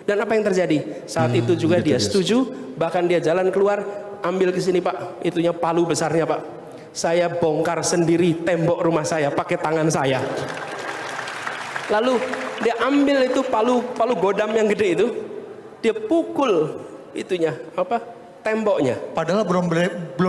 Dan apa yang terjadi? Saat itu juga dia setuju, bahkan dia jalan keluar, ambil ke sini Pak, itunya palu besarnya Pak. Saya bongkar sendiri tembok rumah saya pakai tangan saya. Lalu dia ambil itu palu godam yang gede itu, dia pukul itunya temboknya. Padahal belum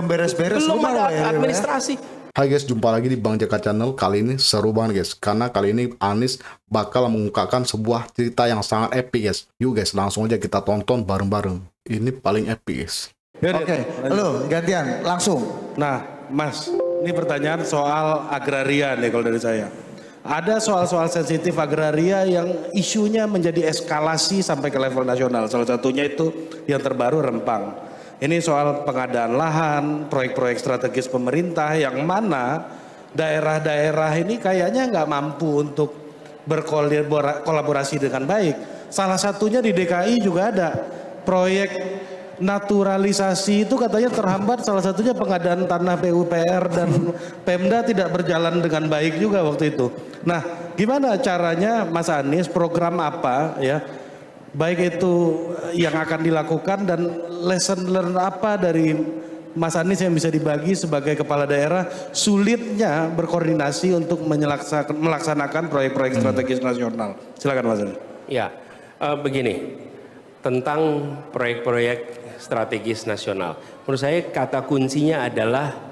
beres-beres. Belum ada administrasi. Hai guys, jumpa lagi di Bang Jaka Channel. Kali ini seru banget guys, karena kali ini Anies bakal mengungkapkan sebuah cerita yang sangat epic guys. Yuk guys, langsung aja kita tonton bareng-bareng. Ini paling epic guys. Oke, lu gantian langsung. Nah, Mas, ini pertanyaan soal agraria nih kalau dari saya. Ada soal-soal sensitif agraria yang isunya menjadi eskalasi sampai ke level nasional. Salah satunya itu yang terbaru Rempang. Ini soal pengadaan lahan, proyek-proyek strategis pemerintah yang mana daerah-daerah ini kayaknya nggak mampu untuk berkolaborasi dengan baik. Salah satunya di DKI juga ada proyek naturalisasi itu katanya terhambat, salah satunya pengadaan tanah PUPR dan Pemda tidak berjalan dengan baik juga waktu itu. Nah, gimana caranya Mas Anies, program apa ya? Baik itu yang akan dilakukan dan lesson learn apa dari Mas Anies yang bisa dibagi sebagai kepala daerah sulitnya berkoordinasi untuk melaksanakan proyek-proyek strategis nasional. Silakan Mas Anies. Ya, begini, tentang proyek-proyek strategis nasional. Menurut saya kata kuncinya adalah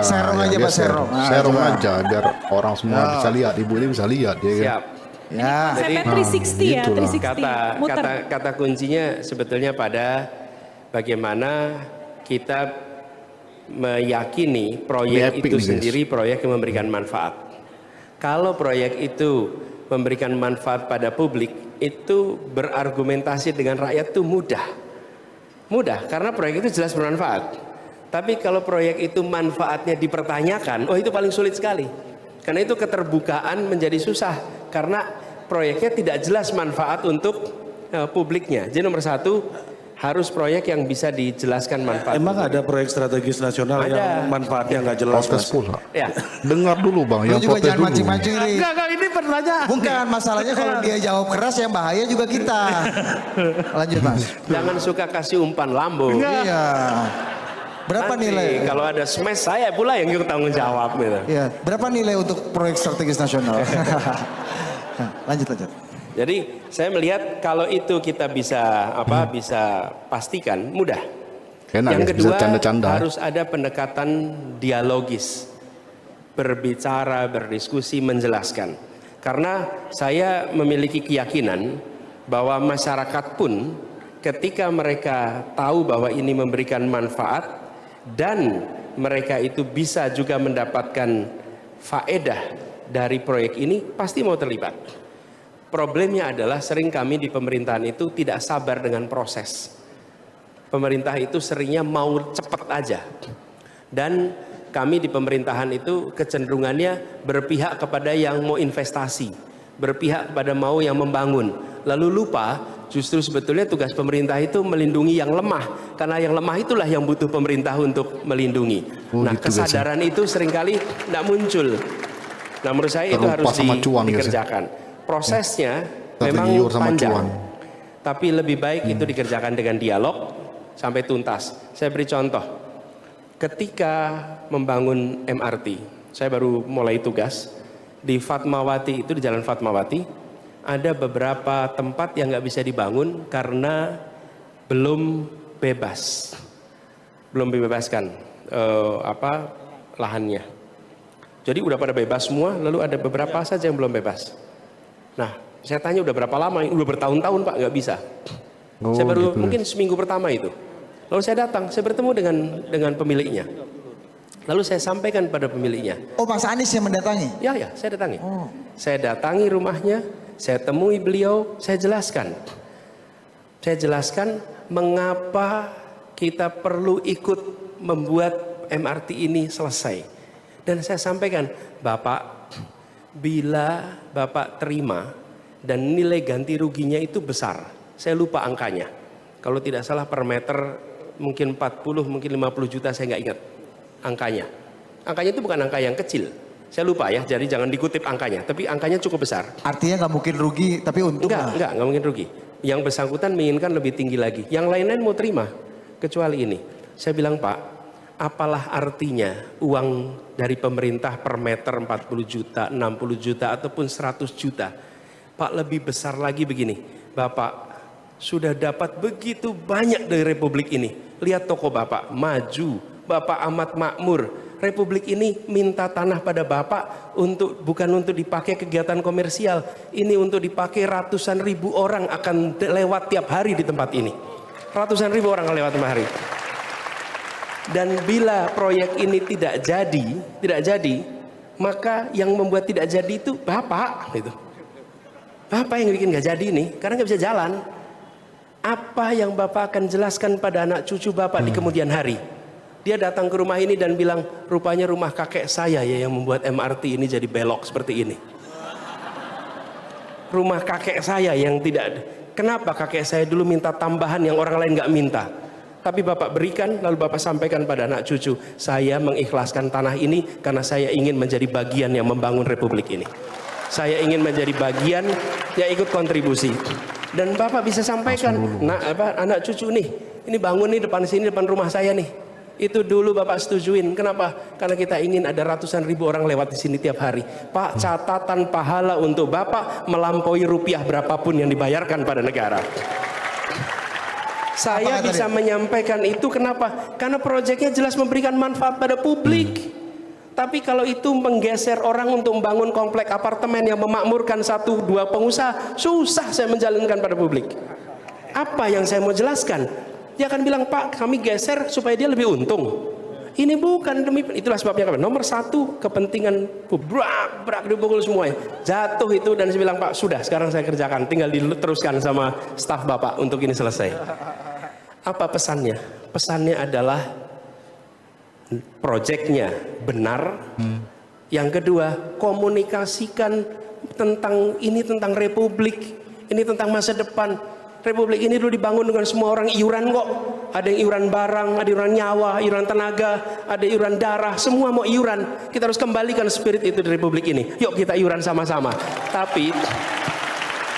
serong aja Pak, serong. Serong aja biar orang semua bisa lihat, ibu ini bisa lihat ya. Siap. Ya. Jadi 360 ya, 360. kata kuncinya sebetulnya pada bagaimana kita meyakini proyek itu sendiri proyek yang memberikan manfaat. Kalau proyek itu memberikan manfaat pada publik, itu berargumentasi dengan rakyat itu mudah karena proyek itu jelas bermanfaat. Tapi kalau proyek itu manfaatnya dipertanyakan, itu paling sulit sekali. Karena itu keterbukaan menjadi susah karena proyeknya tidak jelas manfaat untuk publiknya. Jadi nomor satu, harus proyek yang bisa dijelaskan manfaat. Emang ada proyek strategis nasional yang manfaatnya nggak jelas? Protes pula. Ya. Dengar dulu Bang, yang juga protes jangan dulu. mancing-mancing nih. Enggak, ini pertanyaan. Bukan, masalahnya kalau dia jawab keras yang bahaya juga kita. Lanjut Mas. Jangan suka kasih umpan lambung. Iya. Berapa Nanti, nilai? kalau ada smash saya pula yang tanggung jawab gitu. Iya. Berapa nilai untuk proyek strategis nasional? Lanjut. Jadi saya melihat kalau itu kita bisa bisa pastikan mudah. Yang kedua harus ada pendekatan dialogis, berbicara, berdiskusi, menjelaskan. Karena saya memiliki keyakinan bahwa masyarakat pun ketika mereka tahu bahwa ini memberikan manfaat dan mereka itu bisa juga mendapatkan faedah dari proyek ini, pasti mau terlibat. Problemnya adalah sering kami di pemerintahan itu tidak sabar dengan proses. Pemerintah itu seringnya mau cepat aja. Dan kami di pemerintahan itu kecenderungannya berpihak kepada yang mau investasi, berpihak kepada mau yang membangun. Lalu lupa justru sebetulnya tugas pemerintah itu melindungi yang lemah. Karena yang lemah itulah yang butuh pemerintah untuk melindungi. Nah, kesadaran itu seringkali tidak muncul. Nah, menurut saya itu harus dikerjakan. Prosesnya memang panjang, tapi lebih baik itu dikerjakan dengan dialog sampai tuntas. Saya beri contoh, ketika membangun MRT, saya baru mulai tugas di Fatmawati, itu di Jalan Fatmawati, ada beberapa tempat yang nggak bisa dibangun karena belum dibebaskan lahannya. Jadi udah pada bebas semua, lalu ada beberapa saja yang belum bebas. Nah, saya tanya udah berapa lama? Udah bertahun-tahun Pak, nggak bisa. Saya baru mungkin seminggu pertama itu. Lalu saya datang, saya bertemu dengan pemiliknya. Lalu saya sampaikan pada pemiliknya. Oh, Mas Anies yang mendatangi? Ya, saya datangi. Saya datangi rumahnya, saya temui beliau, saya jelaskan. Saya jelaskan mengapa kita perlu ikut membuat MRT ini selesai. Dan saya sampaikan, Bapak, bila Bapak terima dan nilai ganti ruginya itu besar, saya lupa angkanya. Kalau tidak salah per meter mungkin 40, mungkin 50 juta, saya nggak ingat angkanya. Angkanya itu bukan angka yang kecil. Saya lupa ya, jadi jangan dikutip angkanya, tapi angkanya cukup besar. Artinya nggak mungkin rugi, tapi untung Enggak mungkin rugi. Yang bersangkutan menginginkan lebih tinggi lagi. Yang lain-lain mau terima, kecuali ini. Saya bilang, Pak, apalah artinya uang dari pemerintah per meter 40 juta, 60 juta, ataupun 100 juta. Pak, lebih besar lagi begini. Bapak sudah dapat begitu banyak dari Republik ini. Lihat toko Bapak, maju. Bapak amat makmur. Republik ini minta tanah pada Bapak bukan untuk dipakai kegiatan komersial. Ini untuk dipakai ratusan ribu orang akan lewat tiap hari di tempat ini. Ratusan ribu orang akan lewat tiap hari. Dan bila proyek ini tidak jadi, maka yang membuat tidak jadi itu Bapak. Gitu. Bapak yang bikin nggak jadi ini, karena nggak bisa jalan. Apa yang Bapak akan jelaskan pada anak cucu Bapak di kemudian hari? Dia datang ke rumah ini dan bilang, rupanya rumah kakek saya ya yang membuat MRT ini jadi belok seperti ini. Rumah kakek saya yang tidak. Kenapa kakek saya dulu minta tambahan yang orang lain nggak minta? Tapi Bapak berikan, lalu Bapak sampaikan pada anak cucu, saya mengikhlaskan tanah ini karena saya ingin menjadi bagian yang membangun Republik ini. Saya ingin menjadi bagian yang ikut kontribusi. Dan Bapak bisa sampaikan, anak cucu nih, ini bangun nih depan sini, depan rumah saya nih. Itu dulu Bapak setujuin. Kenapa? Karena kita ingin ada ratusan ribu orang lewat di sini tiap hari. Pak, catatan pahala untuk Bapak melampaui rupiah berapapun yang dibayarkan pada negara. Saya bisa menyampaikan itu kenapa? Karena proyeknya jelas memberikan manfaat pada publik. Tapi kalau itu menggeser orang untuk membangun komplek apartemen yang memakmurkan 1-2 pengusaha, susah saya menjalankan pada publik. Apa yang saya mau jelaskan? Dia akan bilang, Pak, kami geser supaya dia lebih untung. Ini bukan demi, itulah sebabnya nomor 1 kepentingan brak dipukul semuanya. Jatuh itu dan saya bilang, Pak, sudah sekarang saya kerjakan, tinggal diteruskan sama staf Bapak untuk ini selesai. Apa pesannya? Pesannya adalah proyeknya benar. Yang kedua, komunikasikan tentang Republik, ini tentang masa depan. Republik ini dulu dibangun dengan semua orang iuran kok. Ada yang iuran barang, ada iuran nyawa, iuran tenaga, ada iuran darah, semua mau iuran. Kita harus kembalikan spirit itu di Republik ini. Yuk kita iuran sama-sama. Tapi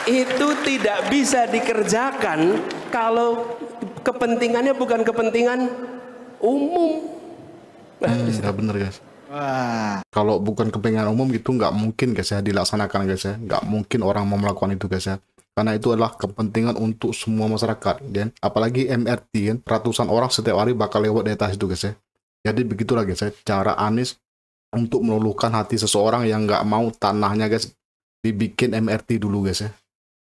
itu tidak bisa dikerjakan kalau kepentingannya bukan kepentingan umum. Nggak bener guys. Kalau bukan kepentingan umum gitu nggak mungkin guys ya dilaksanakan guys ya. Nggak mungkin orang mau melakukan itu guys ya. Karena itu adalah kepentingan untuk semua masyarakat, dan apalagi MRT kan, ratusan orang setiap hari bakal lewat di atas itu guys ya. Jadi begitulah guys ya, cara Anies untuk meluluhkan hati seseorang yang nggak mau tanahnya guys dibikin MRT dulu guys ya.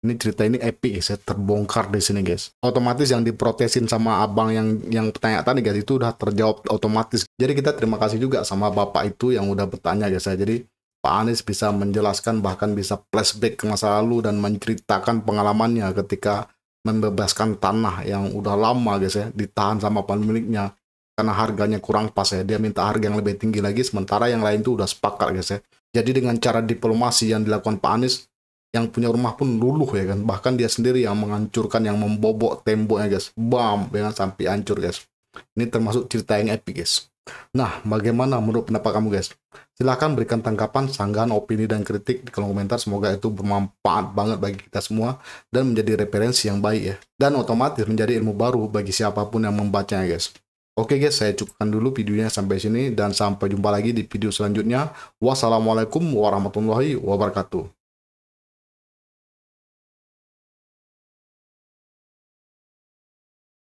Ini cerita ini epic guys ya, terbongkar di sini guys. Otomatis yang diprotesin sama abang yang tanya tadi guys itu udah terjawab otomatis. Jadi kita terima kasih juga sama bapak itu yang udah bertanya guys ya. Jadi Pak Anies bisa menjelaskan, bahkan bisa flashback ke masa lalu dan menceritakan pengalamannya ketika membebaskan tanah yang udah lama guys ya, ditahan sama pemiliknya karena harganya kurang pas ya. Dia minta harga yang lebih tinggi lagi, sementara yang lain tuh udah sepakat guys ya. Jadi dengan cara diplomasi yang dilakukan Pak Anies, yang punya rumah pun luluh ya kan. Bahkan dia sendiri yang menghancurkan, yang membobok temboknya guys. Bam, dengan sampai hancur guys. Ini termasuk cerita yang epic guys. Nah, bagaimana menurut pendapat kamu guys? Silahkan berikan tanggapan, sanggahan, opini, dan kritik di kolom komentar. Semoga itu bermanfaat banget bagi kita semua dan menjadi referensi yang baik ya. Dan otomatis menjadi ilmu baru bagi siapapun yang membacanya guys. Oke guys, saya cukupkan dulu videonya sampai sini dan sampai jumpa lagi di video selanjutnya. Wassalamualaikum warahmatullahi wabarakatuh.